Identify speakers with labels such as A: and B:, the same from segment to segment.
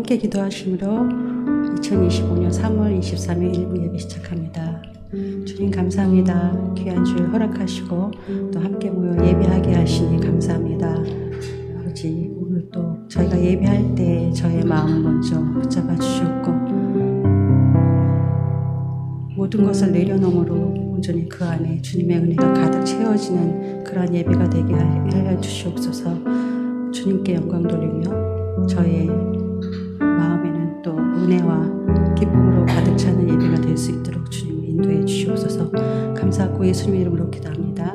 A: 함께 기도하심으로 2025년 3월 23일 일부 예배 시작합니다. 주님 감사합니다. 귀한 주일 허락하시고 또 함께 모여 예배하게 하시니 감사합니다. 아버지, 오늘 또 저희가 예배할 때 저의 마음 먼저 붙잡아 주셨고 모든 것을 내려놓음으로 온전히 그 안에 주님의 은혜가 가득 채워지는 그러한 예배가 되게 하여 주시옵소서. 주님께 영광 돌리며 저의 마음에는 또 은혜와 기쁨으로 가득 차는 예배가 될 수 있도록 주님 인도해 주시옵소서. 감사하고 예수님의 이름으로 기도합니다.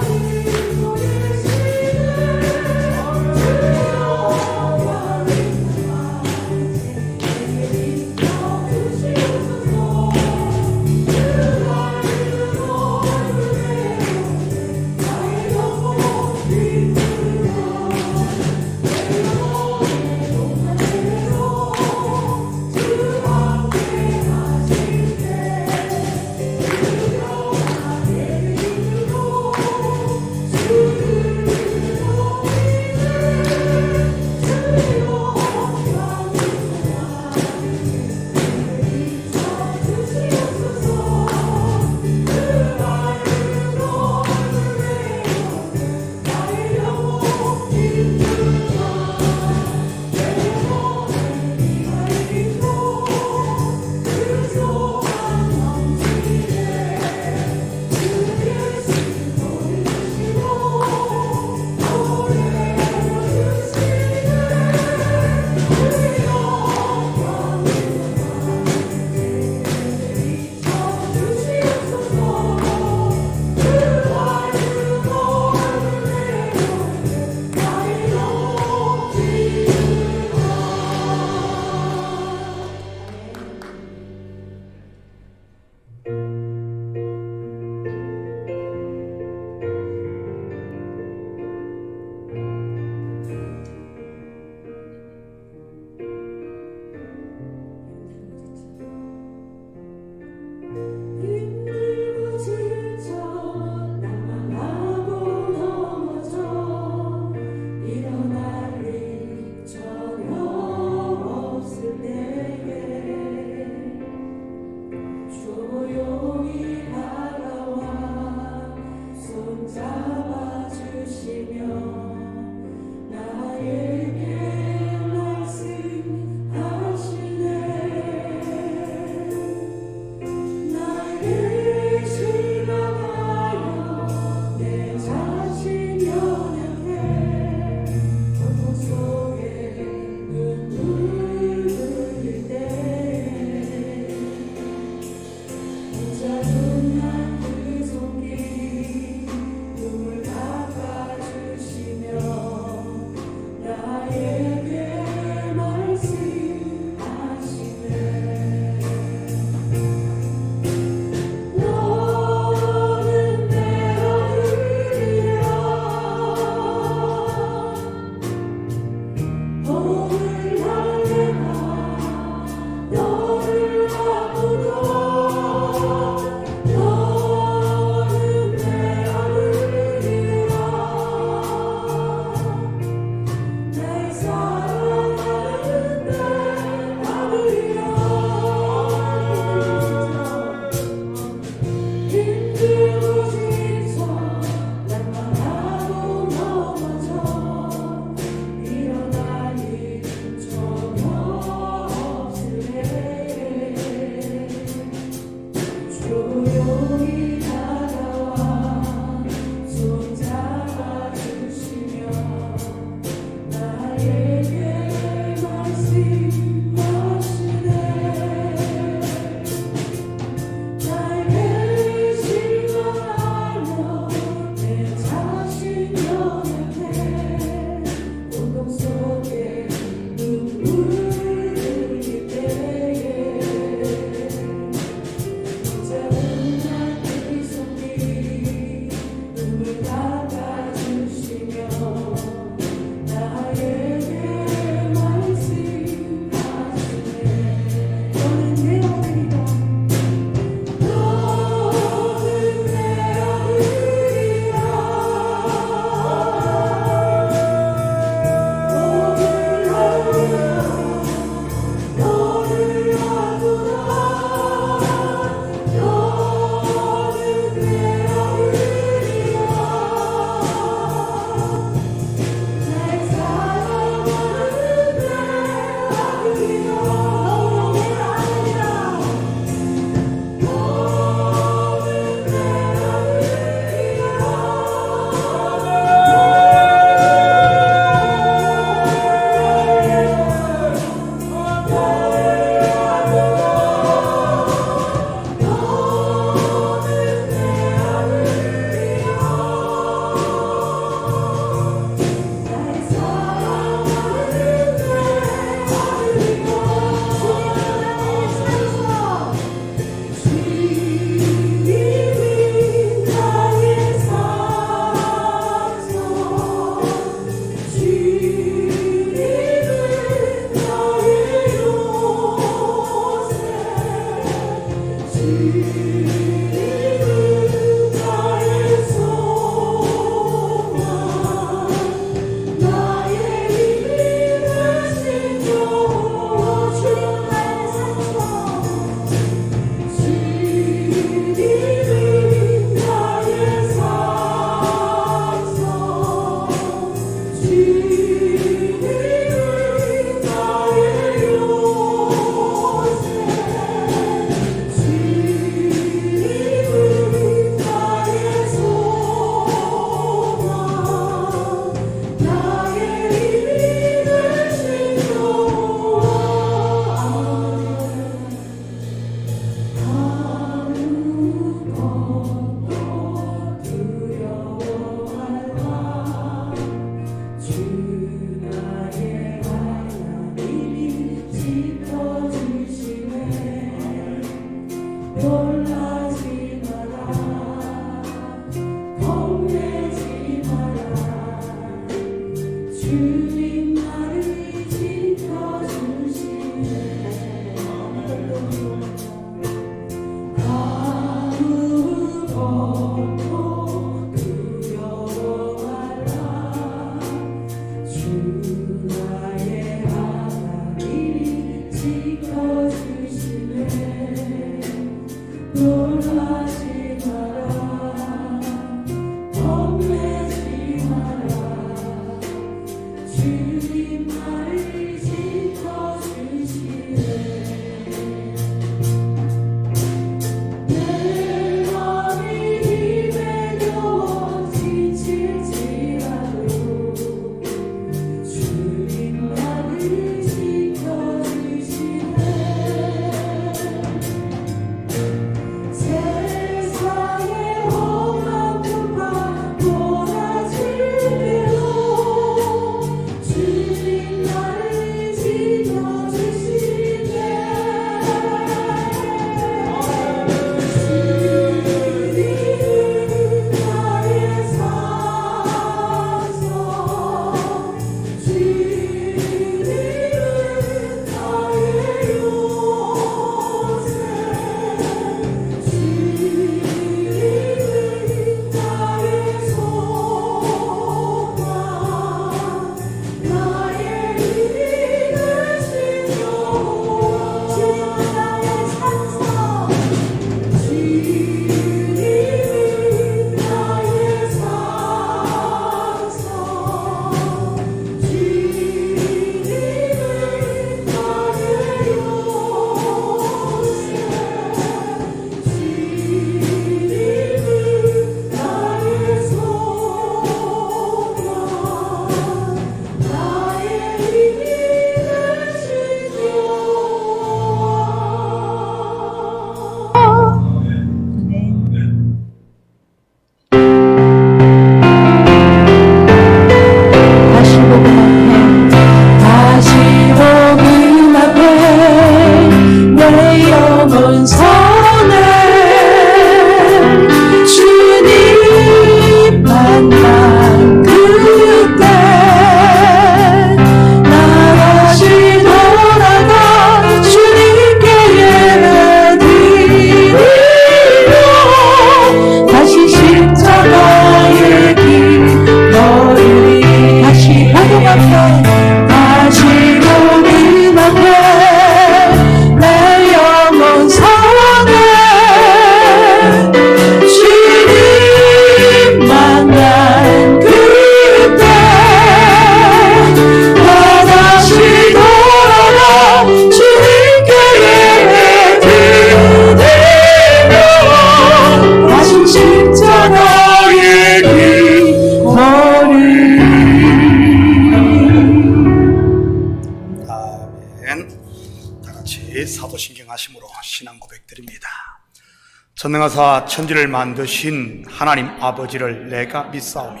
B: 전능하사 천지를 만드신 하나님 아버지를 내가 믿사오며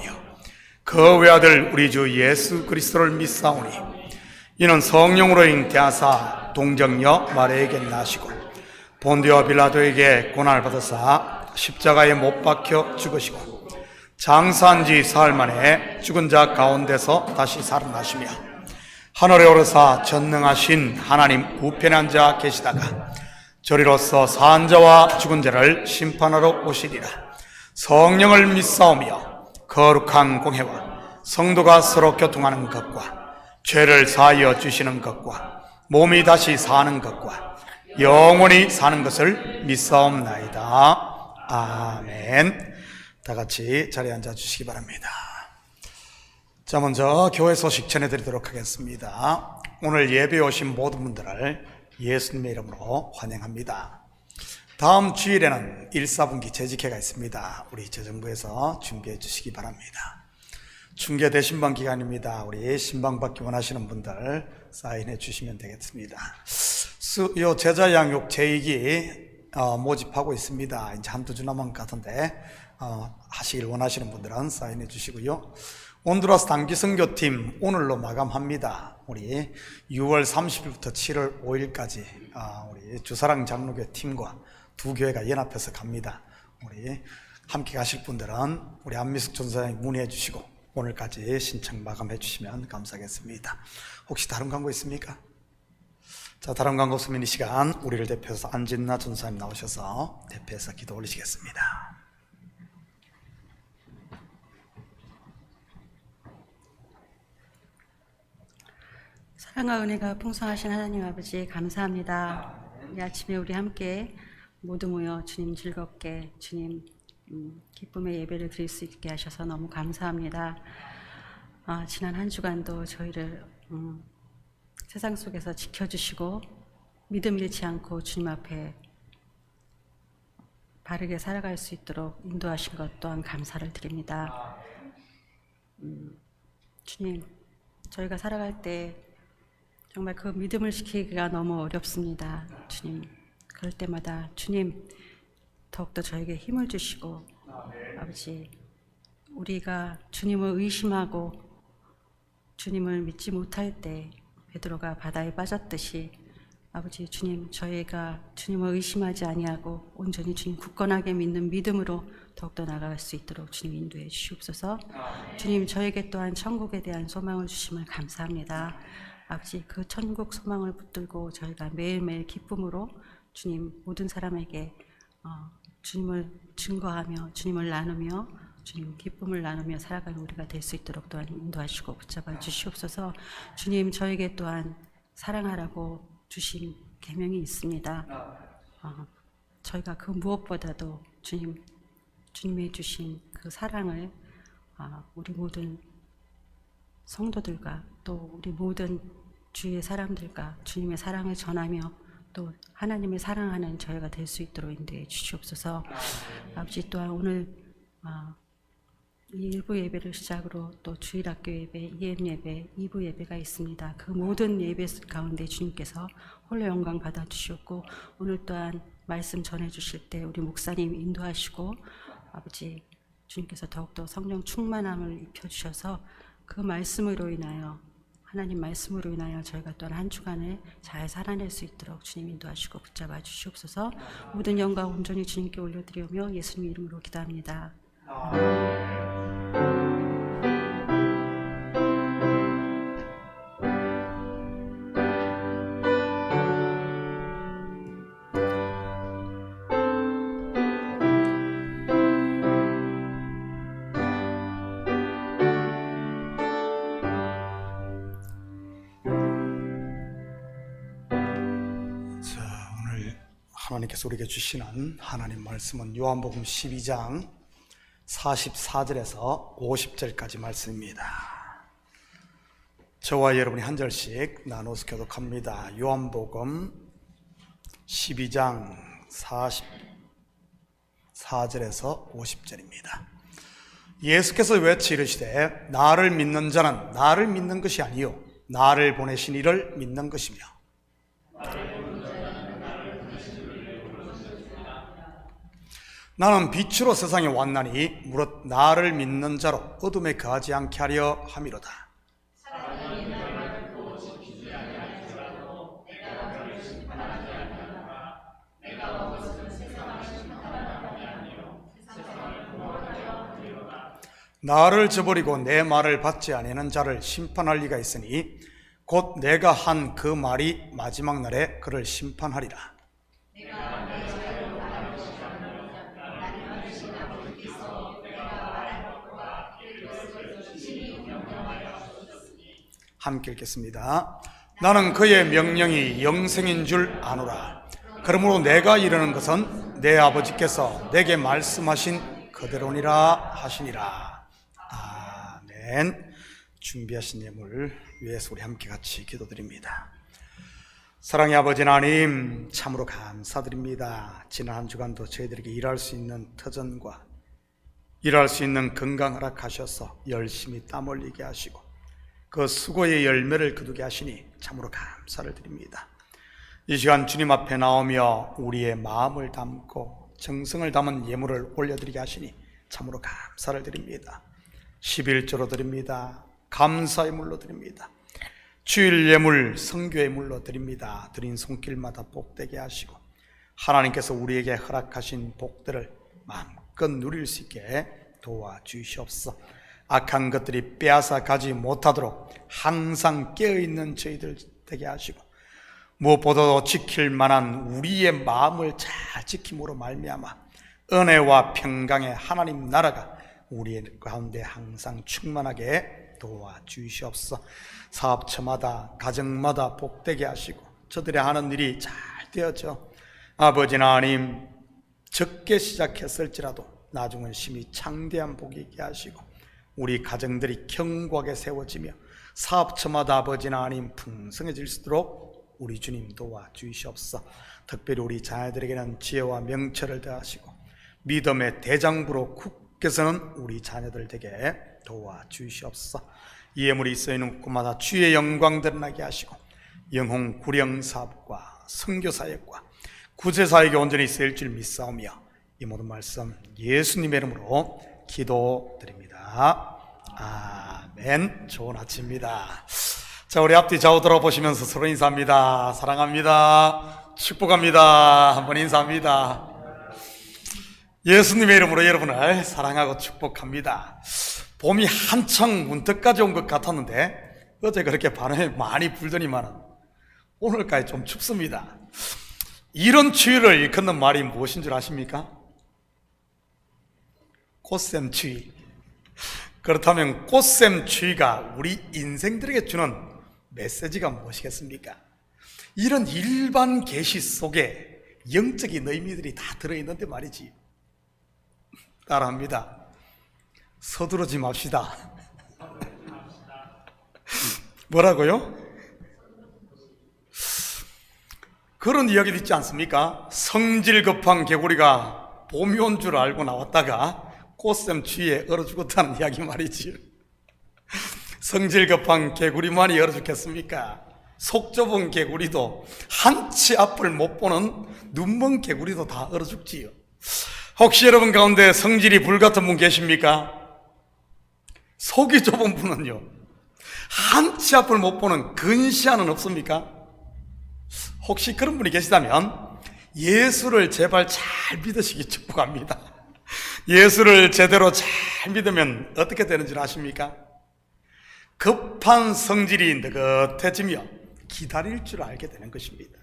B: 그 외아들 우리 주 예수 그리스도를 믿사오니 이는 성령으로 잉태하사 동정녀 마리아에게 나시고 본디오 빌라도에게 고난을 받으사 십자가에 못 박혀 죽으시고 장사한 지 사흘 만에 죽은 자 가운데서 다시 살아나시며 하늘에 오르사 전능하신 하나님 우편에 앉아 계시다가 저리로서 산 자와 죽은 자를 심판하러 오시리라. 성령을 믿사오며 거룩한 공회와 성도가 서로 교통하는 것과 죄를 사하여 주시는 것과 몸이 다시 사는 것과 영원히 사는 것을 믿사옵나이다. 아멘. 다 같이 자리에 앉아 주시기 바랍니다. 자, 먼저 교회 소식 전해드리도록 하겠습니다. 오늘 예배에 오신 모든 분들을 예수님의 이름으로 환영합니다. 다음 주일에는 1사분기 재직회가 있습니다. 우리 재정부에서 준비해 주시기 바랍니다. 중계 신방 기간입니다. 우리 신방 받기 원하시는 분들 사인해 주시면 되겠습니다. 수요 제자 양육 제2기 모집하고 있습니다. 이제 한두 주 남은 것 같은데 하시길 원하시는 분들은 사인해 주시고요. 온두라스 단기 선교팀 오늘로 마감합니다. 우리 6월 30일부터 7월 5일까지 우리 주사랑 장로교 팀과 두 교회가 연합해서 갑니다. 우리 함께 가실 분들은 우리 안미숙 전사님 문의해 주시고 오늘까지 신청 마감해 주시면 감사하겠습니다. 혹시 다른 광고 있습니까? 자, 다른 광고 없으면 이 시간 우리를 대표해서 안진나 전사님 나오셔서 대표해서 기도 올리시겠습니다.
A: 사랑과 은혜가 풍성하신 하나님 아버지 감사합니다. 이 아침에 우리 함께 모두 모여 주님 즐겁게 주님 기쁨의 예배를 드릴 수 있게 하셔서 너무 감사합니다. 지난 한 주간도 저희를 세상 속에서 지켜주시고 믿음 잃지 않고 주님 앞에 바르게 살아갈 수 있도록 인도하신 것 또한 감사를 드립니다. 주님, 저희가 살아갈 때 정말 그 믿음을 지키기가 너무 어렵습니다. 주님, 그럴 때마다 주님 더욱더 저에게 힘을 주시고 아버지, 우리가 주님을 의심하고 주님을 믿지 못할 때 베드로가 바다에 빠졌듯이 아버지 주님, 저희가 주님을 의심하지 아니하고 온전히 주님 굳건하게 믿는 믿음으로 더욱더 나아갈 수 있도록 주님 인도해 주시옵소서. 주님, 저에게 또한 천국에 대한 소망을 주심을 감사합니다. 아버지, 그 천국 소망을 붙들고 저희가 매일매일 기쁨으로 주님 모든 사람에게 주님을 증거하며 주님을 나누며 주님 기쁨을 나누며 살아가는 우리가 될 수 있도록 또한 인도하시고 붙잡아 주시옵소서. 주님, 저에게 또한 사랑하라고 주신 계명이 있습니다. 저희가 그 무엇보다도 주님이 주신 그 사랑을 우리 모든 성도들과 또 우리 모든 주위의 사람들과 주님의 사랑을 전하며 또 하나님을 사랑하는 저희가 될 수 있도록 인도해 주시옵소서. 아버지, 또한 오늘 이 1부 예배를 시작으로 또 주일학교 예배, EM 예배, 2부 예배가 있습니다. 그 모든 예배 가운데 주님께서 홀로 영광 받아 주시옵고 오늘 또한 말씀 전해 주실 때 우리 목사님 인도하시고 아버지 주님께서 더욱더 성령 충만함을 입혀 주셔서 그 말씀으로 인하여 하나님 말씀으로 인하여 저희가 또한 한 주간을 잘 살아낼 수 있도록 주님 인도하시고 붙잡아 주시옵소서. 모든 영광 온전히 주님께 올려드리며 예수님 이름으로 기도합니다.
B: 하나님께서 우리에게 주시는 하나님 말씀은 요한복음 12장 44절에서 50절까지 말씀입니다. 저와 여러분이 한 절씩 나눠서 교독합니다. 요한복음 12장 44절에서 50절입니다. 예수께서 외치 이르시되 나를 믿는 자는 나를 믿는 것이 아니요 나를 보내신 이를 믿는 것이며 나는 빛으로 세상에 왔나니 무릇 나를 믿는 자로 어둠에 거하지 않게 하려 함이로다. 나를 저버리고 내 말을 받지 아니하는 자를 심판할 리가 있으니 곧 내가 한 그 말이 마지막 날에 그를 심판하리라. 함께 읽겠습니다. 나는 그의 명령이 영생인 줄 아노라. 그러므로 내가 이르는 것은 내 아버지께서 내게 말씀하신 그대로니라 하시니라. 아멘. 준비하신 예물 위해서 우리 함께 같이 기도드립니다. 사랑의 아버지 하나님, 참으로 감사드립니다. 지난 한 주간도 저희들에게 일할 수 있는 터전과 일할 수 있는 건강 허락하셔서 열심히 땀 흘리게 하시고 그 수고의 열매를 거두게 하시니 참으로 감사를 드립니다. 이 시간 주님 앞에 나오며 우리의 마음을 담고 정성을 담은 예물을 올려드리게 하시니 참으로 감사를 드립니다. 11조로 드립니다. 감사의 물로 드립니다. 주일 예물, 성교의 물로 드립니다. 드린 손길마다 복되게 하시고 하나님께서 우리에게 허락하신 복들을 마음껏 누릴 수 있게 도와주시옵소서. 악한 것들이 빼앗아 가지 못하도록 항상 깨어있는 저희들 되게 하시고 무엇보다도 지킬 만한 우리의 마음을 잘 지킴으로 말미암아 은혜와 평강의 하나님 나라가 우리 가운데 항상 충만하게 도와주시옵소서. 사업처마다 가정마다 복되게 하시고 저들이 하는 일이 잘 되어져 아버지 하나님 적게 시작했을지라도 나중은 심히 창대한 복이 있게 하시고 우리 가정들이 견고하게 세워지며 사업처마다 아버지 하나님 풍성해질 수 있도록 우리 주님 도와주시옵소서. 특별히 우리 자녀들에게는 지혜와 명철을 더하시고 믿음의 대장부로 굳게 서는 우리 자녀들 되게 도와주시옵소서. 이 예물이 쓰이는 곳마다 주의 영광 드러나게 하시고 영혼 구령 사업과 선교사역과 구제사역에 온전히 쓰일 줄 믿사오며 이 모든 말씀 예수님의 이름으로 기도드립니다. 아멘. 좋은 아침입니다. 자, 우리 앞뒤 좌우 돌아보시면서 서로 인사합니다. 사랑합니다. 축복합니다. 한번 인사합니다. 예수님의 이름으로 여러분을 사랑하고 축복합니다. 봄이 한창 문턱까지 온 것 같았는데 어제 그렇게 바람이 많이 불더니만은 오늘까지 좀 춥습니다. 이런 추위를 일컫는 말이 무엇인 줄 아십니까? 꽃샘추위. 그렇다면 꽃샘추위가 우리 인생들에게 주는 메시지가 무엇이겠습니까? 이런 일반 계시 속에 영적인 의미들이 다 들어있는데 말이지. 따라합니다. 서두르지 맙시다. 뭐라고요? 그런 이야기도 있지 않습니까? 성질 급한 개구리가 봄이 온 줄 알고 나왔다가 꽃샘 추위에 얼어 죽었다는 이야기 말이지요. 성질 급한 개구리만이 얼어 죽겠습니까? 속 좁은 개구리도 한치 앞을 못 보는 눈먼 개구리도 다 얼어 죽지요. 혹시 여러분 가운데 성질이 불같은 분 계십니까? 속이 좁은 분은요, 한치 앞을 못 보는 근시안은 없습니까? 혹시 그런 분이 계시다면 예수를 제발 잘 믿으시기 축복합니다. 예수를 제대로 잘 믿으면 어떻게 되는 줄 아십니까? 급한 성질이 느긋해지며 기다릴 줄 알게 되는 것입니다.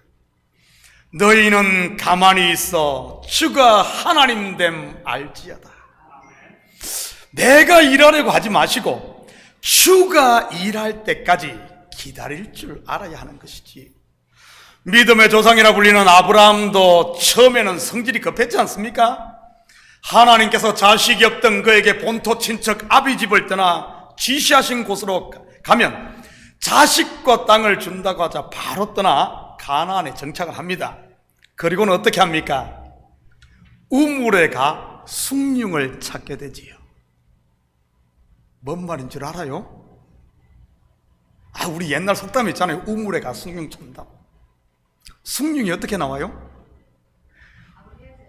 B: 너희는 가만히 있어 주가 하나님 됨 알지어다. 내가 일하려고 하지 마시고 주가 일할 때까지 기다릴 줄 알아야 하는 것이지. 믿음의 조상이라 불리는 아브라함도 처음에는 성질이 급했지 않습니까? 하나님께서 자식이 없던 그에게 본토 친척 아비집을 떠나 지시하신 곳으로 가면 자식과 땅을 준다고 하자 바로 떠나 가나안에 정착을 합니다. 그리고는 어떻게 합니까? 우물에 가 숭늉을 찾게 되지요. 뭔 말인 줄 알아요? 우리 옛날 속담 있잖아요. 우물에 가 숭늉 찾는다. 숭늉이 어떻게 나와요?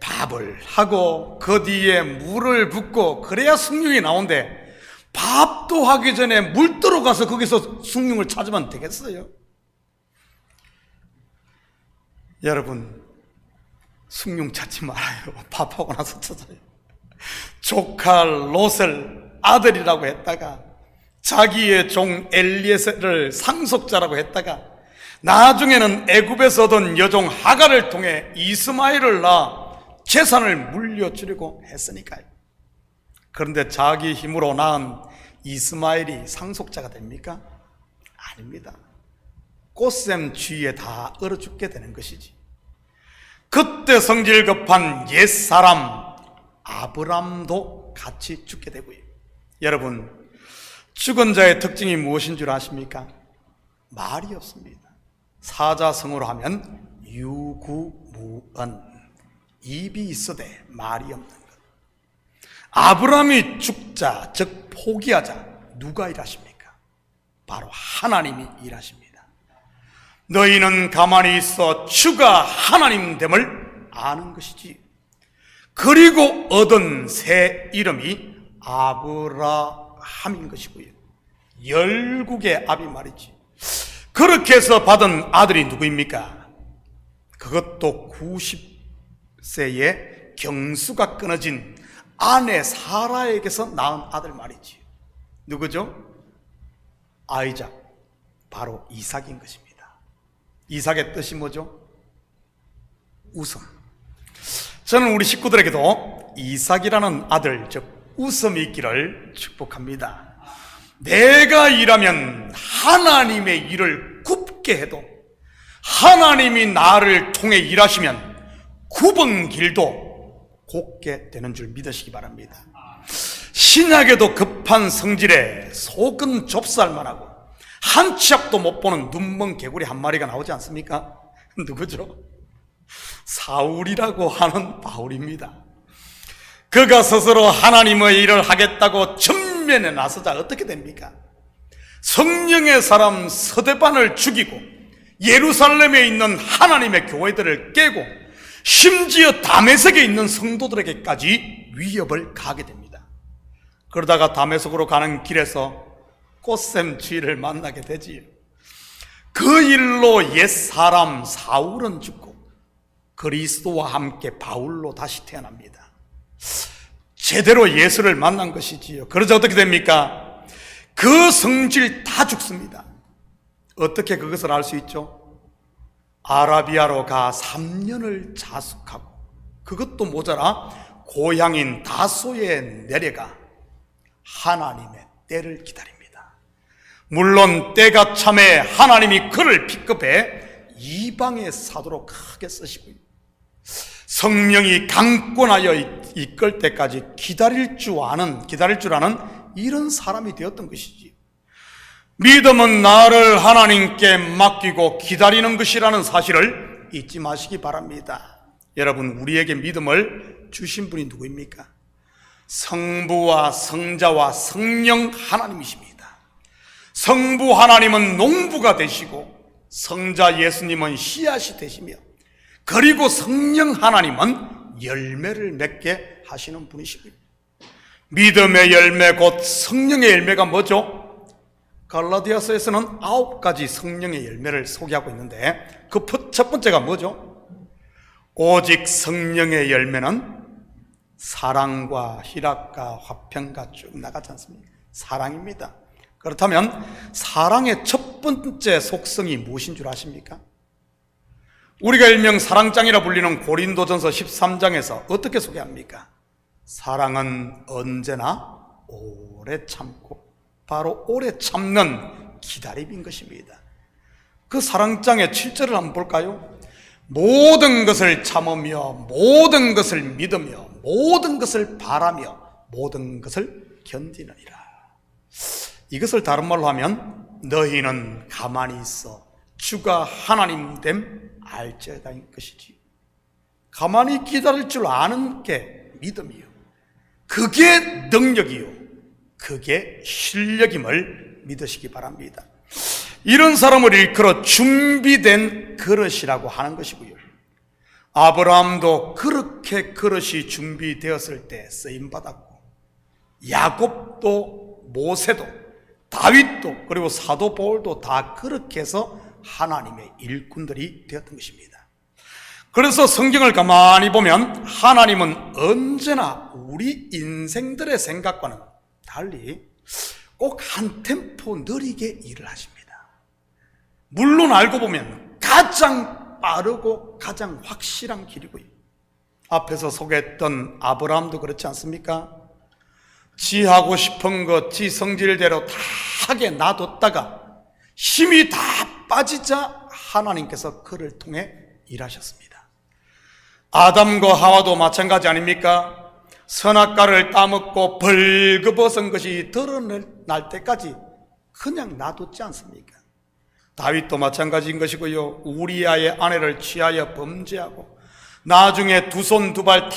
B: 밥을 하고 그 뒤에 물을 붓고 그래야 숭늉이 나온대. 밥도 하기 전에 물 들어가서 거기서 숭늉을 찾으면 되겠어요? 여러분, 숭늉 찾지 말아요. 밥하고 나서 찾아요. 조카 롯을 아들이라고 했다가 자기의 종 엘리에셀을 상속자라고 했다가 나중에는 애굽에서 얻은 여종 하갈을 통해 이스마엘을 낳아 재산을 물려주려고 했으니까요. 그런데 자기 힘으로 낳은 이스마엘이 상속자가 됩니까? 아닙니다. 꽃샘 주위에 다 얼어 죽게 되는 것이지. 그때 성질 급한 옛사람 아브람도 같이 죽게 되고요. 여러분, 죽은 자의 특징이 무엇인 줄 아십니까? 말이 없습니다. 사자성어로 하면 유구무언, 입이 있어대 말이 없는 것. 아브라함이 죽자, 즉 포기하자 누가 일하십니까? 바로 하나님이 일하십니다. 너희는 가만히 있어 주가 하나님 됨을 아는 것이지. 그리고 얻은 새 이름이 아브라함인 것이고요. 열국의 아비 말이지. 그렇게 해서 받은 아들이 누구입니까? 그것도 90세에 경수가 끊어진 아내 사라에게서 낳은 아들 말이지. 누구죠? 아이작, 바로 이삭인 것입니다. 이삭의 뜻이 뭐죠? 웃음. 저는 우리 식구들에게도 이삭이라는 아들, 즉 웃음이 있기를 축복합니다. 내가 일하면 하나님의 일을 굽게 해도 하나님이 나를 통해 일하시면 굽은 길도 곱게 되는 줄 믿으시기 바랍니다. 신약에도 급한 성질에 속은 좁쌀만 하고 한 치 앞도 못 보는 눈먼 개구리 한 마리가 나오지 않습니까? 누구죠? 사울이라고 하는 바울입니다. 그가 스스로 하나님의 일을 하겠다고 전면에 나서자 어떻게 됩니까? 성령의 사람 서대반을 죽이고 예루살렘에 있는 하나님의 교회들을 깨고 심지어 다메섹에 있는 성도들에게까지 위협을 가하게 됩니다. 그러다가 다메섹으로 가는 길에서 꽃샘 주의를 만나게 되지요. 그 일로 옛사람 사울은 죽고 그리스도와 함께 바울로 다시 태어납니다. 제대로 예수를 만난 것이지요. 그러자 어떻게 됩니까? 그 성질 다 죽습니다. 어떻게 그것을 알 수 있죠? 아라비아로 가 3년을 자숙하고 그것도 모자라 고향인 다소에 내려가 하나님의 때를 기다립니다. 물론 때가 참에 하나님이 그를 픽업해 이방의 사도로 크게 쓰시고요. 성령이 강권하여 이끌 때까지 기다릴 줄 아는 이런 사람이 되었던 것이지. 믿음은 나를 하나님께 맡기고 기다리는 것이라는 사실을 잊지 마시기 바랍니다. 여러분, 우리에게 믿음을 주신 분이 누구입니까? 성부와 성자와 성령 하나님이십니다. 성부 하나님은 농부가 되시고 성자 예수님은 씨앗이 되시며 그리고 성령 하나님은 열매를 맺게 하시는 분이시고요. 믿음의 열매 곧 성령의 열매가 뭐죠? 갈라디아서에서는 9가지 성령의 열매를 소개하고 있는데 그 첫 번째가 뭐죠? 오직 성령의 열매는 사랑과 희락과 화평과 쭉 나가지 않습니까? 사랑입니다. 그렇다면 사랑의 첫 번째 속성이 무엇인 줄 아십니까? 우리가 일명 사랑장이라 불리는 고린도전서 13장에서 어떻게 소개합니까? 사랑은 언제나 오래 참고 바로 오래 참는 기다림인 것입니다. 그 사랑장의 7절을 한번 볼까요? 모든 것을 참으며 모든 것을 믿으며 모든 것을 바라며 모든 것을 견디느니라. 이것을 다른 말로 하면 너희는 가만히 있어 주가 하나님 됨 알지어다인 것이지. 가만히 기다릴 줄 아는 게 믿음이요, 그게 능력이요, 그게 실력임을 믿으시기 바랍니다. 이런 사람을 일컬어 준비된 그릇이라고 하는 것이고요. 아브라함도 그렇게 그릇이 준비되었을 때 쓰임받았고, 야곱도 모세도 다윗도 그리고 사도 바울도 다 그렇게 해서 하나님의 일꾼들이 되었던 것입니다. 그래서 성경을 가만히 보면 하나님은 언제나 우리 인생들의 생각과는 달리 꼭 한 템포 느리게 일을 하십니다. 물론 알고 보면 가장 빠르고 가장 확실한 길이고요. 앞에서 소개했던 아브라함도 그렇지 않습니까? 지 하고 싶은 것, 지 성질대로 다 하게 놔뒀다가 힘이 다 빠지자 하나님께서 그를 통해 일하셨습니다. 아담과 하와도 마찬가지 아닙니까? 선악과를 따먹고 벌거벗은 것이 드러날 때까지 그냥 놔뒀지 않습니까? 다윗도 마찬가지인 것이고요. 우리아의 아내를 취하여 범죄하고 나중에 두 손 두 발 다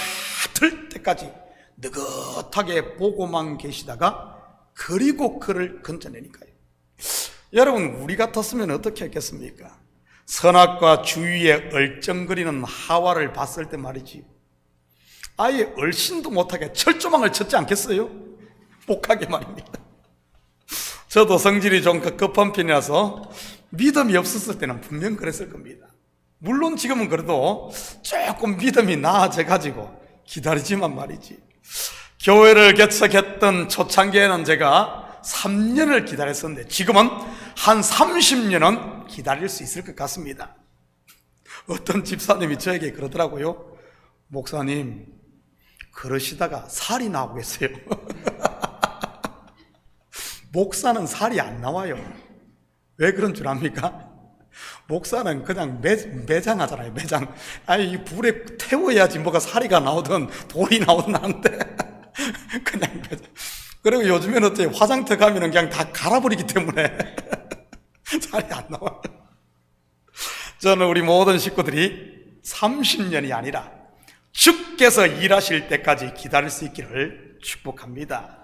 B: 틀 때까지 느긋하게 보고만 계시다가 그리고 그를 건져내니까요. 여러분, 우리 같았으면 어떻게 했겠습니까? 선악과 주위에 얼쩡거리는 하와를 봤을 때 말이지, 아예 얼씬도 못하게 철조망을 쳤지 않겠어요? 못하게 말입니다. 저도 성질이 좀 급한 편이라서 믿음이 없었을 때는 분명 그랬을 겁니다. 물론 지금은 그래도 조금 믿음이 나아져가지고 기다리지만 말이지, 교회를 개척했던 초창기에는 제가 3년을 기다렸었는데 지금은 한 30년은 기다릴 수 있을 것 같습니다. 어떤 집사님이 저에게 그러더라고요. 목사님, 그러시다가 살이 나오겠어요. 목사는 살이 안 나와요. 왜 그런 줄 압니까? 목사는 그냥 매장하잖아요. 매장. 아니, 이 불에 태워야지 뭐가 살이가 나오든 돌이 나오든 하는데 그냥 매장. 그리고 요즘에는 어때요? 화장터 가면은 그냥 다 갈아버리기 때문에 살이 안 나와요. 저는 우리 모든 식구들이 30년이 아니라 주께서 일하실 때까지 기다릴 수 있기를 축복합니다.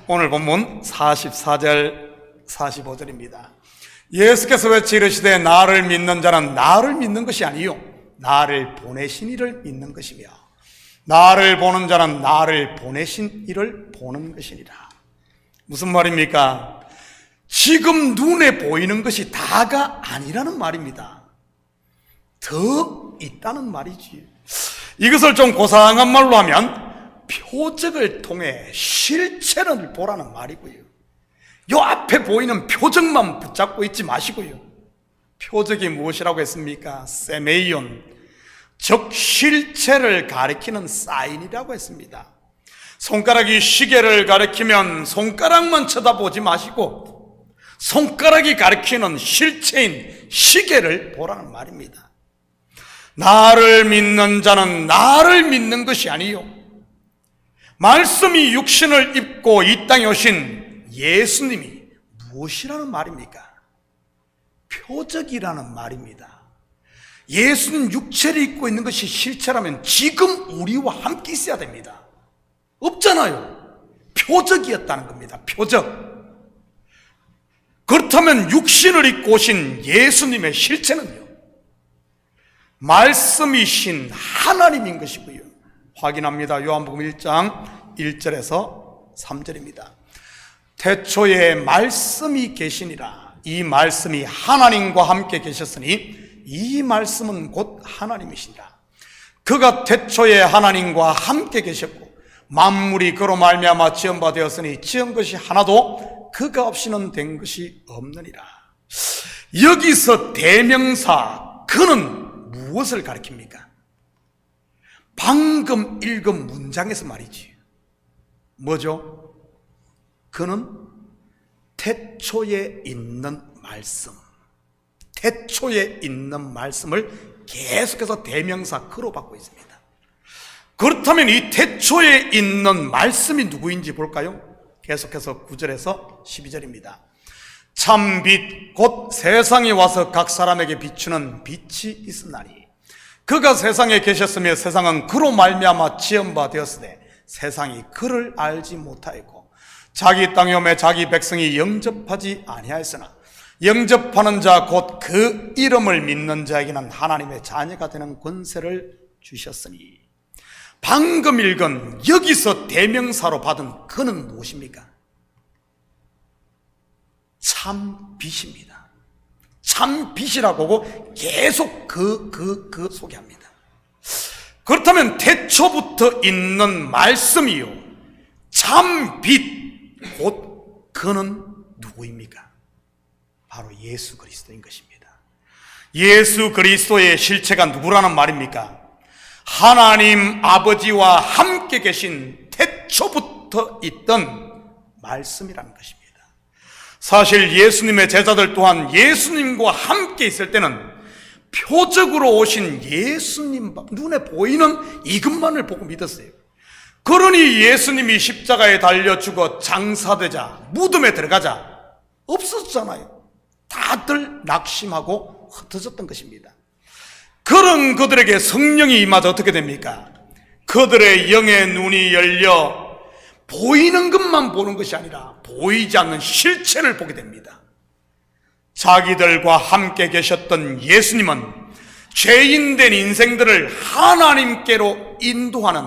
B: 오늘 본문 44절 45절입니다. 예수께서 외치 이르시되 나를 믿는 자는 나를 믿는 것이 아니요 나를 보내신 이를 믿는 것이며 나를 보는 자는 나를 보내신 이를 보는 것이니라. 무슨 말입니까? 지금 눈에 보이는 것이 다가 아니라는 말입니다. 더 있다는 말이지. 이것을 좀 고상한 말로 하면 표적을 통해 실체를 보라는 말이고요. 요 앞에 보이는 표적만 붙잡고 있지 마시고요. 표적이 무엇이라고 했습니까? 세메이온, 즉 실체를 가리키는 사인이라고 했습니다. 손가락이 시계를 가리키면 손가락만 쳐다보지 마시고 손가락이 가리키는 실체인 시계를 보라는 말입니다. 나를 믿는 자는 나를 믿는 것이 아니요 말씀이 육신을 입고 이 땅에 오신 예수님이 무엇이라는 말입니까? 표적이라는 말입니다. 예수는 육체를 입고 있는 것이 실체라면 지금 우리와 함께 있어야 됩니다. 없잖아요. 표적이었다는 겁니다. 표적. 그렇다면 육신을 입고 오신 예수님의 실체는요 말씀이신 하나님인 것이고요. 확인합니다. 요한복음 1장 1절에서 3절입니다. 태초에 말씀이 계시니라. 이 말씀이 하나님과 함께 계셨으니 이 말씀은 곧 하나님이시니라. 그가 태초에 하나님과 함께 계셨고 만물이 그로 말미암아 지은 바 되었으니 지은 것이 하나도 그가 없이는 된 것이 없느니라. 여기서 대명사 그는 무엇을 가리킵니까? 방금 읽은 문장에서 말이지. 뭐죠? 그는 태초에 있는 말씀, 태초에 있는 말씀을 계속해서 대명사 그로 받고 있습니다. 그렇다면 이 태초에 있는 말씀이 누구인지 볼까요? 계속해서 9절에서 12절입니다. 참 빛 곧 세상에 와서 각 사람에게 비추는 빛이 있으나니 그가 세상에 계셨으며 세상은 그로 말미암아 지은 바 되었으되 세상이 그를 알지 못하였고 자기 땅에 오매 자기 백성이 영접하지 아니하였으나 영접하는 자 곧 그 이름을 믿는 자에게는 하나님의 자녀가 되는 권세를 주셨으니. 방금 읽은 여기서 대명사로 받은 그는 무엇입니까? 참 빛입니다. 참 빛이라고 하고 계속 그 소개합니다. 그렇다면 태초부터 있는 말씀이요 참 빛, 곧 그는 누구입니까? 바로 예수 그리스도인 것입니다. 예수 그리스도의 실체가 누구라는 말입니까? 하나님 아버지와 함께 계신 태초부터 있던 말씀이라는 것입니다. 사실 예수님의 제자들 또한 예수님과 함께 있을 때는 표적으로 오신 예수님 눈에 보이는 이것만을 보고 믿었어요. 그러니 예수님이 십자가에 달려 죽어 장사되자 무덤에 들어가자 없었잖아요. 다들 낙심하고 흩어졌던 것입니다. 그런 그들에게 성령이 임하자 어떻게 됩니까? 그들의 영의 눈이 열려 보이는 것만 보는 것이 아니라 보이지 않는 실체를 보게 됩니다. 자기들과 함께 계셨던 예수님은 죄인된 인생들을 하나님께로 인도하는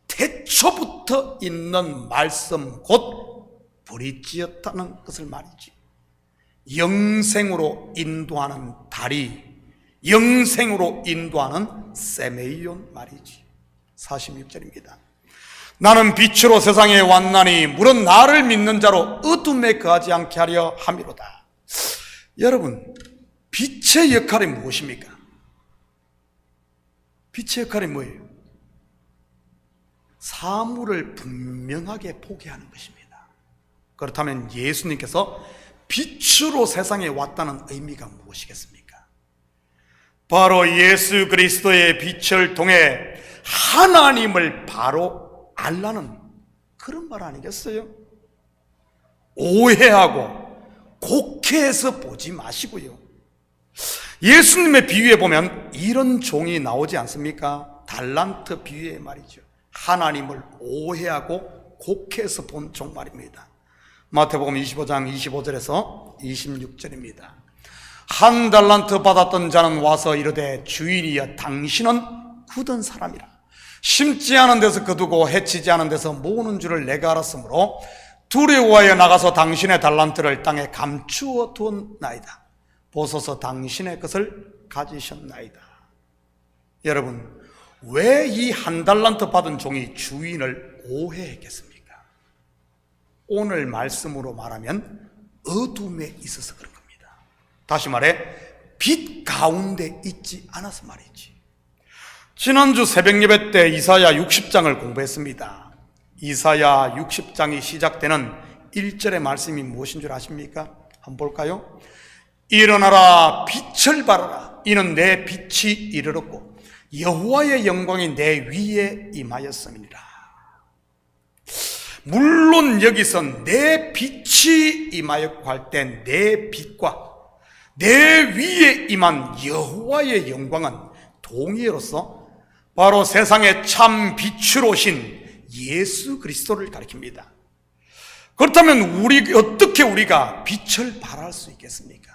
B: 태초부터 있는 말씀 곧 브릿지였다는 것을 말이지. 영생으로 인도하는 다리, 영생으로 인도하는 세메이온 말이지. 46절입니다. 나는 빛으로 세상에 왔나니 물은 나를 믿는 자로 어둠에 거하지 않게 하려 함이로다. 여러분, 빛의 역할이 무엇입니까? 빛의 역할이 뭐예요? 사물을 분명하게 보게 하는 것입니다. 그렇다면 예수님께서 빛으로 세상에 왔다는 의미가 무엇이겠습니까? 바로 예수 그리스도의 빛을 통해 하나님을 바로 알라는 그런 말 아니겠어요? 오해하고 곡해해서 보지 마시고요. 예수님의 비유에 보면 이런 종이 나오지 않습니까? 달란트 비유의 말이죠. 하나님을 오해하고 곡해해서 본 종 말입니다. 마태복음 25장 25절에서 26절입니다. 한 달란트 받았던 자는 와서 이르되 주인이여 당신은 굳은 사람이라 심지 않은 데서 거두고 해치지 않은 데서 모으는 줄을 내가 알았으므로 두려워하여 나가서 당신의 달란트를 땅에 감추어 두었나이다. 보소서 당신의 것을 가지셨나이다. 여러분, 왜 이 한 달란트 받은 종이 주인을 오해했겠습니까? 오늘 말씀으로 말하면 어둠에 있어서 그런 겁니다. 다시 말해 빛 가운데 있지 않아서 말이지. 지난주 새벽 예배 때 이사야 60장을 공부했습니다. 이사야 60장이 시작되는 1절의 말씀이 무엇인 줄 아십니까? 한번 볼까요? 일어나라 빛을 발하라 이는 내 빛이 이르렀고 여호와의 영광이 내 위에 임하였음이니라. 물론 여기서 내 빛이 임하였고 할 때 내 빛과 내 위에 임한 여호와의 영광은 동의어로서 바로 세상의 참 빛으로 오신 예수 그리스도를 가리킵니다. 그렇다면 어떻게 우리가 빛을 발할 수 있겠습니까?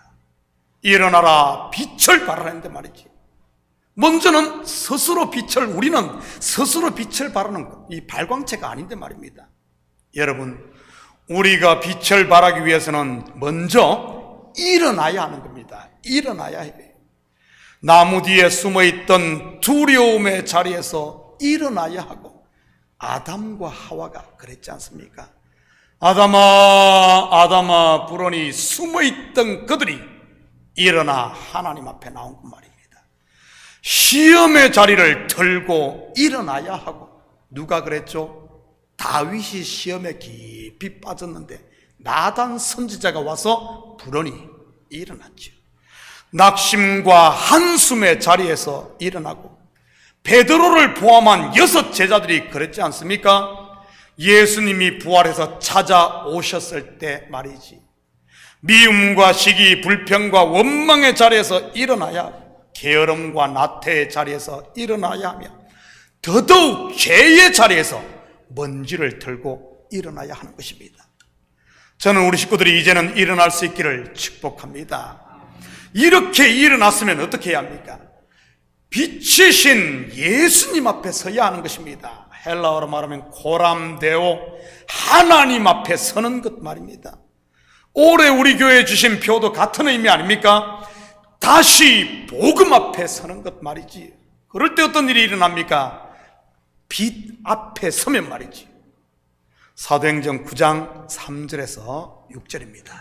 B: 일어나라 빛을 발하는데 말이지. 먼저는 우리는 스스로 빛을 발하는 이 발광체가 아닌데 말입니다. 여러분, 우리가 빛을 발하기 위해서는 먼저 일어나야 하는 겁니다. 일어나야 해요. 나무 뒤에 숨어있던 두려움의 자리에서 일어나야 하고, 아담과 하와가 그랬지 않습니까? 아담아 부러니 숨어있던 그들이 일어나 하나님 앞에 나온 그 말입니다. 시험의 자리를 털고 일어나야 하고, 누가 그랬죠? 다윗이 시험에 깊이 빠졌는데 나단 선지자가 와서 부르니 일어났죠. 낙심과 한숨의 자리에서 일어나고, 베드로를 포함한 6 제자들이 그랬지 않습니까? 예수님이 부활해서 찾아오셨을 때 말이지. 미움과 시기, 불평과 원망의 자리에서 일어나야 하고, 게으름과 나태의 자리에서 일어나야 하며, 더더욱 죄의 자리에서 먼지를 털고 일어나야 하는 것입니다. 저는 우리 식구들이 이제는 일어날 수 있기를 축복합니다. 이렇게 일어났으면 어떻게 해야 합니까? 빛이신 예수님 앞에 서야 하는 것입니다. 헬라어로 말하면 코람데오, 하나님 앞에 서는 것 말입니다. 올해 우리 교회에 주신 표도 같은 의미 아닙니까? 다시 복음 앞에 서는 것 말이지. 그럴 때 어떤 일이 일어납니까? 빛 앞에 서면 말이지. 사도행전 9장 3절에서 6절입니다.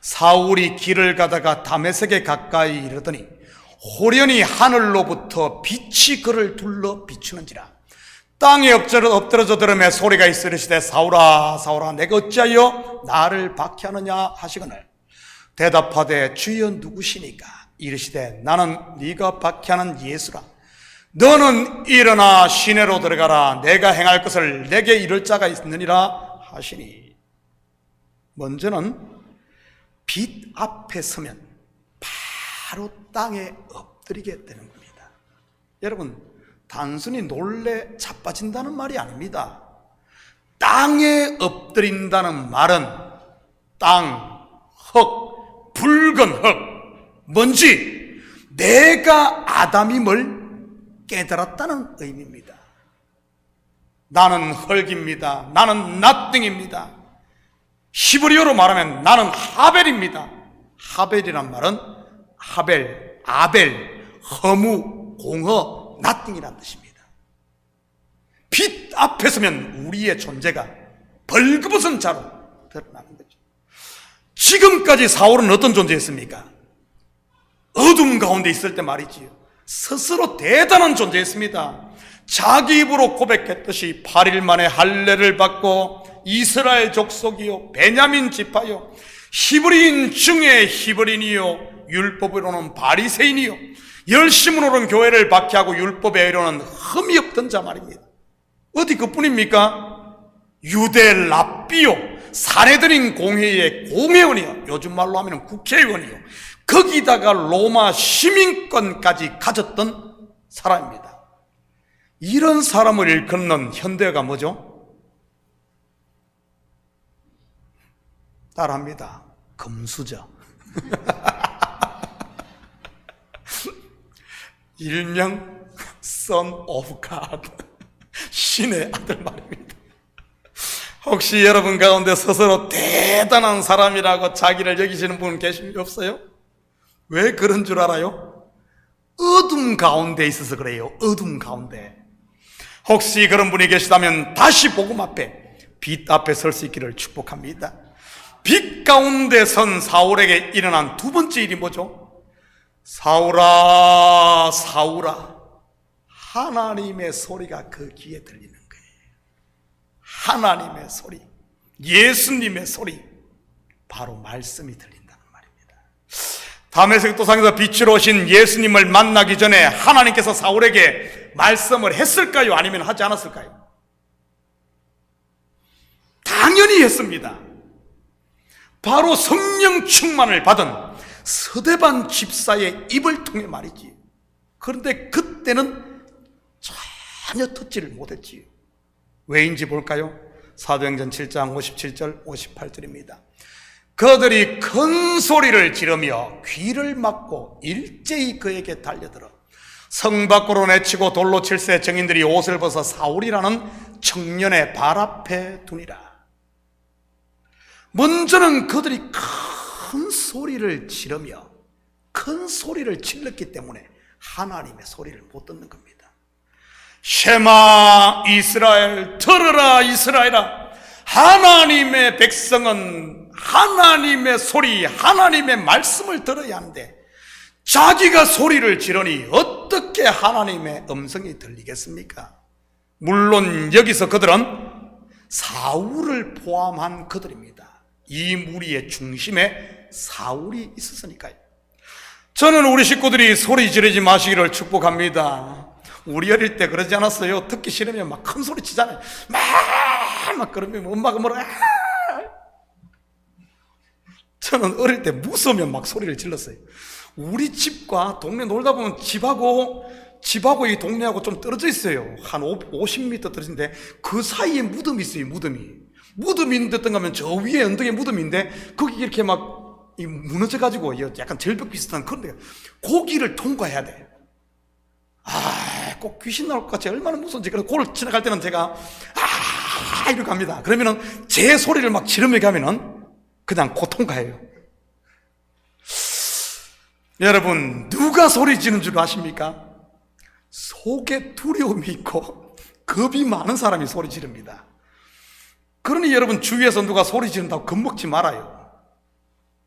B: 사울이 길을 가다가 다메섹에 가까이 이르더니 호련히 하늘로부터 빛이 그를 둘러 비추는지라. 땅에 엎드러져 들음에 소리가 있으시되 사울아 사울아 내가 어찌하여 나를 박해하느냐 하시거늘 대답하되 주여 누구시니까? 이르시되 나는 네가 박해하는 예수라. 너는 일어나 시내로 들어가라. 내가 행할 것을 내게 이룰 자가 있느니라 하시니. 먼저는 빛 앞에 서면 바로 땅에 엎드리게 되는 겁니다. 여러분, 단순히 놀래 자빠진다는 말이 아닙니다. 땅에 엎드린다는 말은 땅, 흙, 붉은 흙, 먼지, 내가 아담임을 깨달았다는 의미입니다. 나는 흙입니다. 나는 nothing입니다. 히브리어로 말하면 나는 하벨입니다. 하벨이란 말은 아벨, 허무, 공허, nothing이란 뜻입니다. 빛 앞에 서면 우리의 존재가 벌거벗은 자로 드러나는 거죠. 지금까지 사울은 어떤 존재였습니까? 어둠 가운데 있을 때 말이지요. 스스로 대단한 존재였습니다. 자기 입으로 고백했듯이 8일 만에 할례를 받고 이스라엘 족속이요 베냐민 지파요 히브리인 중에 히브리인이요 율법으로는 바리새인이요 열심으로는 교회를 박해하고 율법에 이르는 흠이 없던 자 말입니다. 어디 그뿐입니까? 유대 랍비요 사내들인 공회의 공회원이요 요즘 말로 하면 국회의원이요 거기다가 로마 시민권까지 가졌던 사람입니다. 이런 사람을 일컫는 현대가 뭐죠? 따라합니다. 금수저. 일명 Son of God, 신의 아들 말입니다. 혹시 여러분 가운데 스스로 대단한 사람이라고 자기를 여기시는 분 없어요? 왜 그런 줄 알아요? 어둠 가운데 있어서 그래요. 어둠 가운데. 혹시 그런 분이 계시다면 다시 복음 앞에 빛 앞에 설 수 있기를 축복합니다. 빛 가운데 선 사울에게 일어난 두 번째 일이 뭐죠? 사울아 사울아 하나님의 소리가 그 귀에 들리는 거예요. 하나님의 소리, 예수님의 소리, 바로 말씀이 들린다는 말입니다. 다메섹 도상에서 빛으로 오신 예수님을 만나기 전에 하나님께서 사울에게 말씀을 했을까요? 아니면 하지 않았을까요? 당연히 했습니다. 바로 성령 충만을 받은 서대반 집사의 입을 통해 말이지. 그런데 그때는 전혀 듣지를 못했지요. 왜인지 볼까요? 사도행전 7장 57절 58절입니다. 그들이 큰 소리를 지르며 귀를 막고 일제히 그에게 달려들어 성 밖으로 내치고 돌로 칠세 정인들이 옷을 벗어 사울이라는 청년의 발 앞에 두니라. 먼저는 그들이 큰 소리를 지르며 큰 소리를 질렀기 때문에 하나님의 소리를 못 듣는 겁니다. 쉐마 이스라엘, 들으라 이스라엘아, 하나님의 백성은 하나님의 소리, 하나님의 말씀을 들어야 하는데 자기가 소리를 지르니 어떻게 하나님의 음성이 들리겠습니까? 물론 여기서 그들은 사울을 포함한 그들입니다. 이 무리의 중심에 사울이 있었으니까요. 저는 우리 식구들이 소리 지르지 마시기를 축복합니다. 우리 어릴 때 그러지 않았어요? 듣기 싫으면 막 큰 소리 치잖아요. 막 그러면 엄마가 뭐라. 저는 어릴 때 무서우면 막 소리를 질렀어요. 우리 집과 동네 놀다 보면 집하고 이 동네하고 좀 떨어져 있어요. 한 50m 떨어진데 그 사이에 무덤이 있어요. 무덤이 있는 듯 가면 저 위에 언덕에 무덤인데 거기 이렇게 막 무너져가지고 약간 절벽 비슷한 그런 데가 거기를 통과해야 돼. 꼭 귀신 나올 것 같이 얼마나 무서운지. 그래서 그걸 지나갈 때는 제가 이렇게 갑니다. 그러면은 제 소리를 막 지르며 가면은 그냥 고통가예요. 여러분, 누가 소리 지르는 줄 아십니까? 속에 두려움이 있고 겁이 많은 사람이 소리 지릅니다. 그러니 여러분, 주위에서 누가 소리 지른다고 겁먹지 말아요.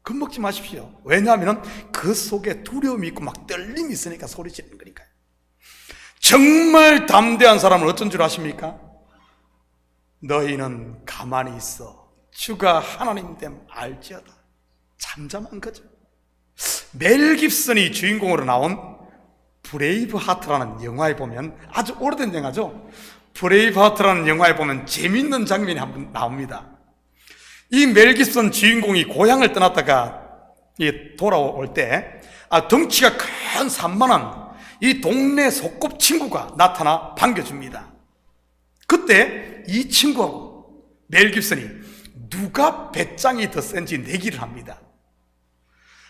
B: 겁먹지 마십시오. 왜냐하면 그 속에 두려움이 있고 막 떨림이 있으니까 소리 지르는 거니까요. 정말 담대한 사람은 어쩐 줄 아십니까? 너희는 가만히 있어 주가 하나님 됨 알지어다. 잠잠한 거죠. 멜 깁슨이 주인공으로 나온 브레이브 하트라는 영화에 보면, 아주 오래된 영화죠. 브레이브 하트라는 영화에 보면 재밌는 장면이 한번 나옵니다. 이 멜 깁슨 주인공이 고향을 떠났다가 돌아올 때 덩치가 큰 산만한 이 동네 소꿉친구가 나타나 반겨줍니다. 그때 이 친구하고 멜 깁슨이 누가 배짱이 더 센지 내기를 합니다.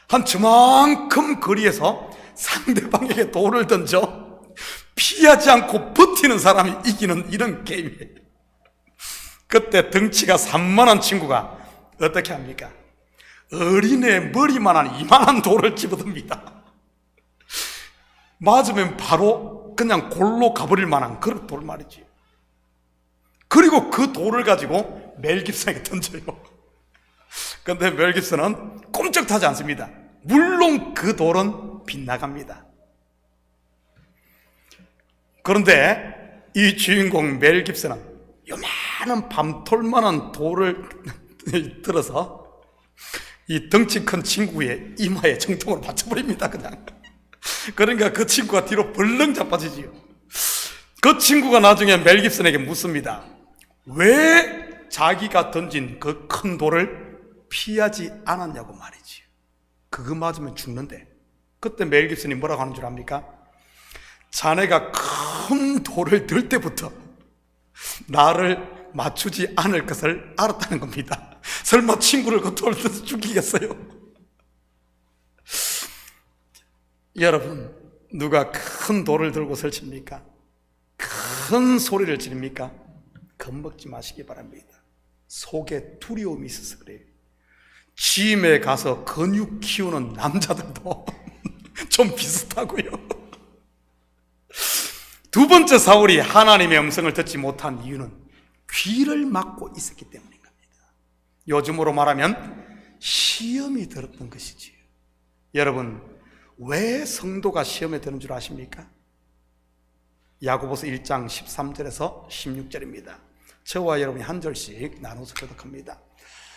B: 한 저만큼 거리에서 상대방에게 돌을 던져 피하지 않고 버티는 사람이 이기는 이런 게임이에요. 그때 덩치가 산만한 친구가 어떻게 합니까? 어린애 머리만한 이만한 돌을 집어듭니다. 맞으면 바로 그냥 골로 가버릴 만한 그런 돌 말이지. 그리고 그 돌을 가지고 멜 깁슨에게 던져요. 그런데 멜 깁슨은 꼼짝하지 않습니다. 물론 그 돌은 빗나갑니다. 그런데 이 주인공 멜 깁슨은 조그마한 밤톨만한 돌을 들어서 이 덩치 큰 친구의 이마에 정통으로 받쳐버립니다. 그냥. 그러니까 그 친구가 뒤로 벌렁 자빠지지요. 그 친구가 나중에 멜 깁슨에게 묻습니다. 왜 자기가 던진 그 큰 돌을 피하지 않았냐고 말이지. 그거 맞으면 죽는데. 그때 멜 깁슨이 뭐라고 하는 줄 압니까? 자네가 큰 돌을 들 때부터 나를 맞추지 않을 것을 알았다는 겁니다. 설마 친구를 그 돌을 들어서 죽이겠어요? 여러분, 누가 큰 돌을 들고 설칩니까? 큰 소리를 지릅니까? 겁먹지 마시기 바랍니다. 속에 두려움이 있어서 그래요. 짐에 가서 근육 키우는 남자들도 좀 비슷하고요. 두 번째 사울이 하나님의 음성을 듣지 못한 이유는 귀를 막고 있었기 때문인 겁니다. 요즘으로 말하면 시험이 들었던 것이지요. 여러분, 왜 성도가 시험에 드는 줄 아십니까? 야고보서 1장 13절에서 16절입니다. 저와 여러분이 한 절씩 나눠서 교독합니다.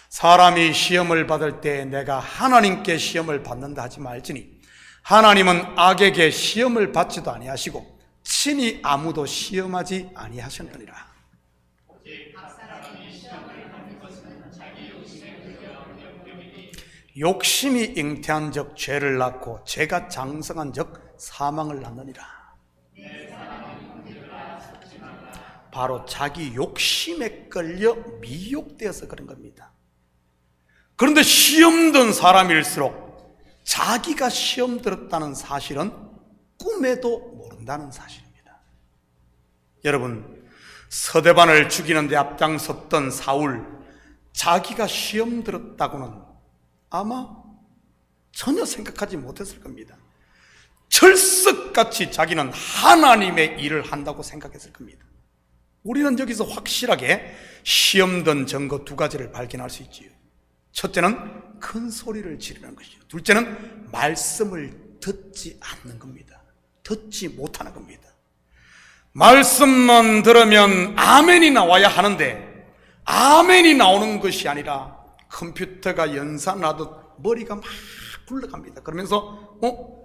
B: 사람이 시험을 받을 때 내가 하나님께 시험을 받는다 하지 말지니 하나님은 악에게 시험을 받지도 아니하시고 친히 아무도 시험하지 아니하셨느니라. 욕심이 잉태한 적 죄를 낳고 죄가 장성한 적 사망을 낳느니라. 바로 자기 욕심에 끌려 미혹되어서 그런 겁니다. 그런데 시험 든 사람일수록 자기가 시험 들었다는 사실은 꿈에도 모른다는 사실입니다. 여러분, 서대반을 죽이는 데 앞장섰던 사울, 자기가 시험 들었다고는 아마 전혀 생각하지 못했을 겁니다. 철석같이 자기는 하나님의 일을 한다고 생각했을 겁니다. 우리는 여기서 확실하게 시험 든 증거 두 가지를 발견할 수 있지요. 첫째는 큰 소리를 지르는 것이요. 둘째는 말씀을 듣지 않는 겁니다. 듣지 못하는 겁니다. 말씀만 들으면 아멘이 나와야 하는데 아멘이 나오는 것이 아니라 컴퓨터가 연산하듯 머리가 막 굴러갑니다. 그러면서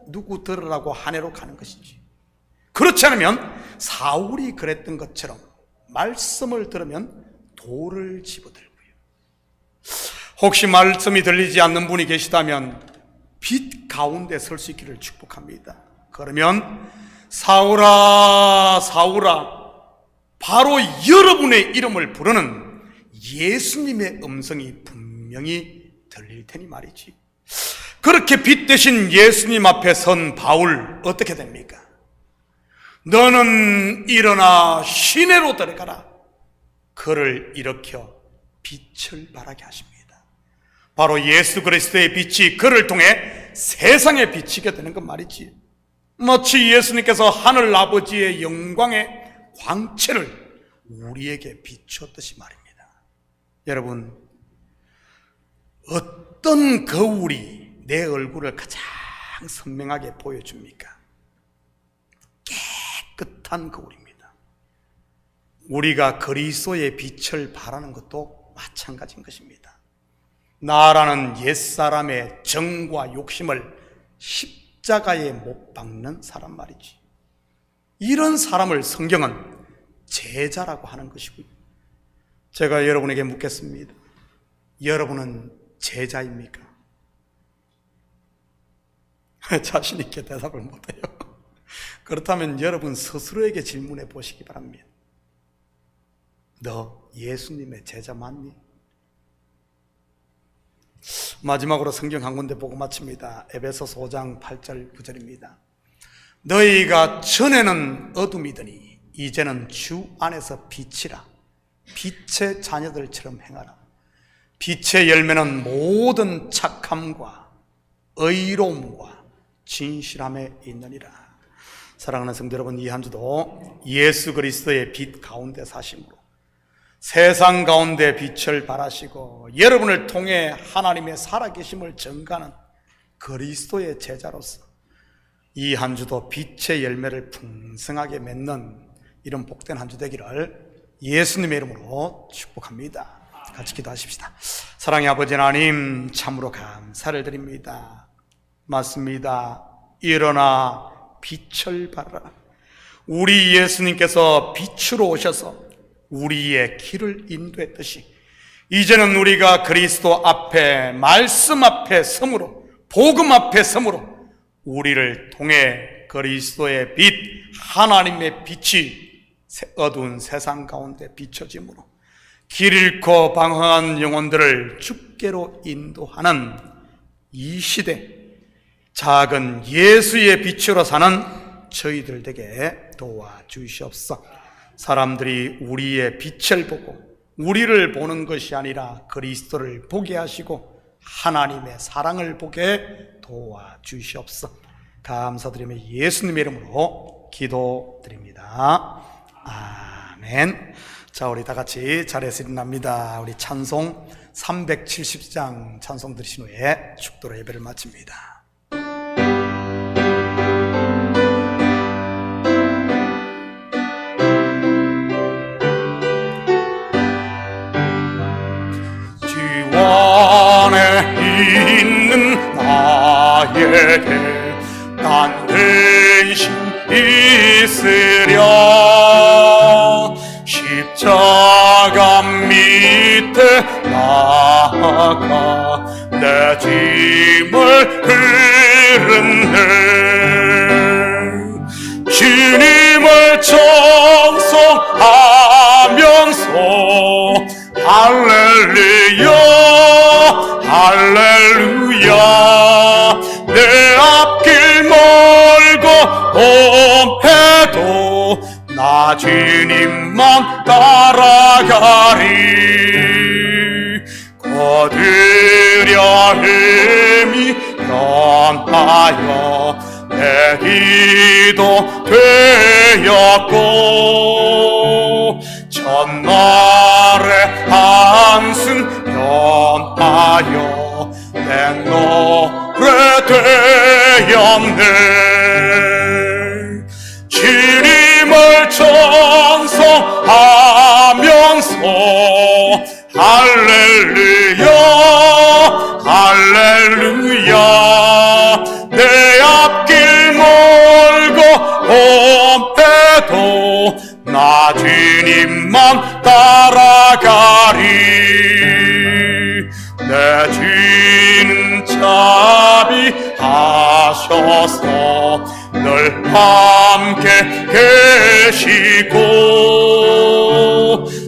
B: 누구 들으라고 하네로 가는 것이지. 그렇지 않으면 사울이 그랬던 것처럼 말씀을 들으면 돌을 집어들고요. 혹시 말씀이 들리지 않는 분이 계시다면 빛 가운데 설 수 있기를 축복합니다. 그러면 사울아 사울아, 바로 여러분의 이름을 부르는 예수님의 음성이 분명히 들릴 테니 말이지. 그렇게 빛 대신 예수님 앞에 선 바울 어떻게 됩니까? 너는 일어나 시내로 들어가라. 그를 일으켜 빛을 발하게 하십니다. 바로 예수 그리스도의 빛이 그를 통해 세상에 비치게 되는 것 말이지. 마치 예수님께서 하늘 아버지의 영광의 광채를 우리에게 비추었듯이 말입니다. 여러분, 어떤 거울이 내 얼굴을 가장 선명하게 보여줍니까? 깨끗한 거울입니다. 우리가 그리스도의 빛을 발하는 것도 마찬가지인 것입니다. 나라는 옛사람의 정과 욕심을 십자가에 못 박는 사람 말이지. 이런 사람을 성경은 제자라고 하는 것이고요. 제가 여러분에게 묻겠습니다. 여러분은 제자입니까? 자신 있게 대답을 못해요. 그렇다면 여러분 스스로에게 질문해 보시기 바랍니다. 너 예수님의 제자 맞니? 마지막으로 성경 한 군데 보고 마칩니다. 에베소서 5장 8절 9절입니다. 너희가 전에는 어둠이더니 이제는 주 안에서 빛이라. 빛의 자녀들처럼 행하라. 빛의 열매는 모든 착함과 의로움과 진실함에 있느니라. 사랑하는 성도 여러분, 이 한 주도 예수 그리스도의 빛 가운데 사심으로 세상 가운데 빛을 발하시고 여러분을 통해 하나님의 살아계심을 증가하는 그리스도의 제자로서 이 한 주도 빛의 열매를 풍성하게 맺는 이런 복된 한 주 되기를 예수님의 이름으로 축복합니다. 같이 기도하십시다. 사랑의 아버지 하나님, 참으로 감사를 드립니다. 맞습니다. 일어나 빛을 발하라. 우리 예수님께서 빛으로 오셔서 우리의 길을 인도했듯이 이제는 우리가 그리스도 앞에, 말씀 앞에 섬으로, 복음 앞에 섬으로 우리를 통해 그리스도의 빛, 하나님의 빛이 어두운 세상 가운데 비춰짐으로 길 잃고 방황한 영혼들을 주께로 인도하는 이 시대, 작은 예수의 빛으로 사는 저희들 되게 도와주시옵소서. 사람들이 우리의 빛을 보고 우리를 보는 것이 아니라 그리스도를 보게 하시고 하나님의 사랑을 보게 도와주시옵소서. 감사드리며 예수님의 이름으로 기도드립니다. 아멘. 자, 우리 다 같이 자리에서 일어납니다. 우리 찬송 370장 찬송 들으신 후에 축도로 예배를 마칩니다. 안에 있는 나에게 난 대신 있으랴. 십자가 밑에 나아가 내 짐을 흐르네. 주님을 찬송하면서 할렐루야 할렐루야. 내 앞길 멀고 험해도 나 주님만 따라가리. 거두려 힘이 변하여 내 기도 되었고 전날의 한숨 변하여 내 노래 되었네. 주님을 찬송하면서 할렐루야 할렐루야. 내 앞길 멀고 험해도 나 주님만 따라가리. 내 주는 자비하셔서 늘 함께 계시고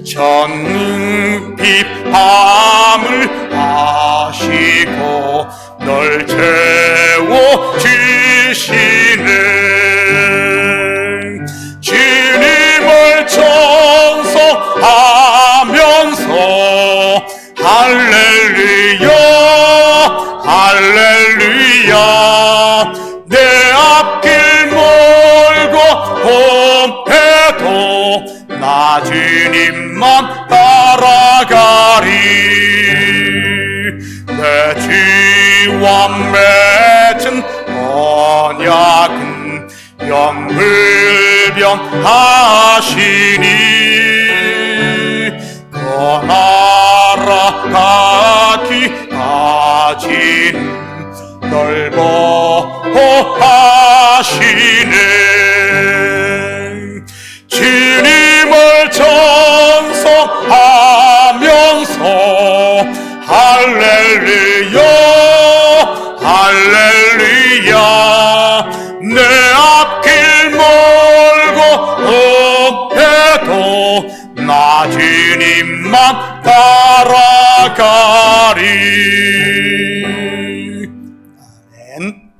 B: 전능빛 밤을 아시고 널 채워주시네. 주님을 찬송하면서 할렐루야 할렐루야. 내 앞길 멀고 험해도 나 주님만 따라가리. 내 주와 맺은 언약은 영불변하시니 떠나라 가기까지는 널 보호하시네. 주님을 찬송하면서 할렐루야 할렐루야. 내 앞길 멀고 험해도 나 주님만 따라가리. 아멘.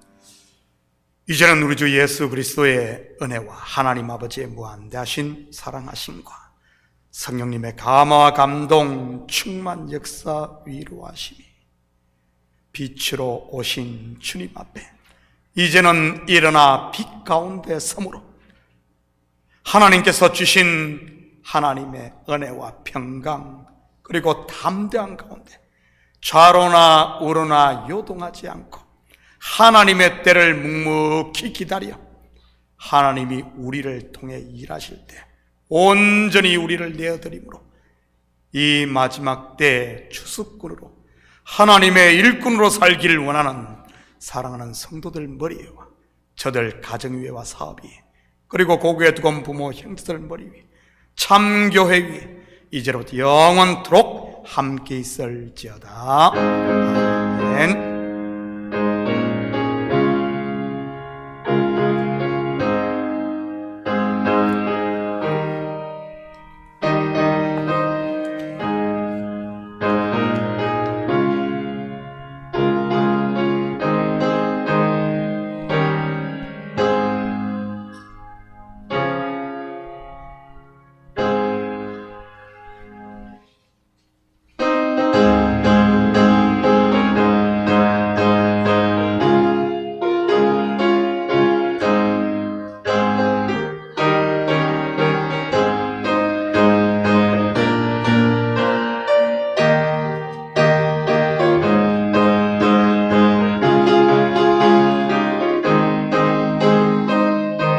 B: 이제는 우리 주 예수 그리스도의 은혜와 하나님 아버지의 무한대하신 사랑하심과 성령님의 감화와 감동, 충만 역사, 위로하심이 빛으로 오신 주님 앞에 이제는 일어나 빛 가운데 섬으로 하나님께서 주신 하나님의 은혜와 평강 그리고 담대한 가운데 좌로나 우로나 요동하지 않고 하나님의 때를 묵묵히 기다려 하나님이 우리를 통해 일하실 때 온전히 우리를 내어드림으로 이 마지막 때 추수꾼으로 하나님의 일꾼으로 살기를 원하는 사랑하는 성도들 머리에와 저들 가정 위에와 사업 위에 그리고 고교에 두건 부모 형제들 머리 위에 참교회 위에 이제로부터 영원토록 함께 있을지어다. 아멘.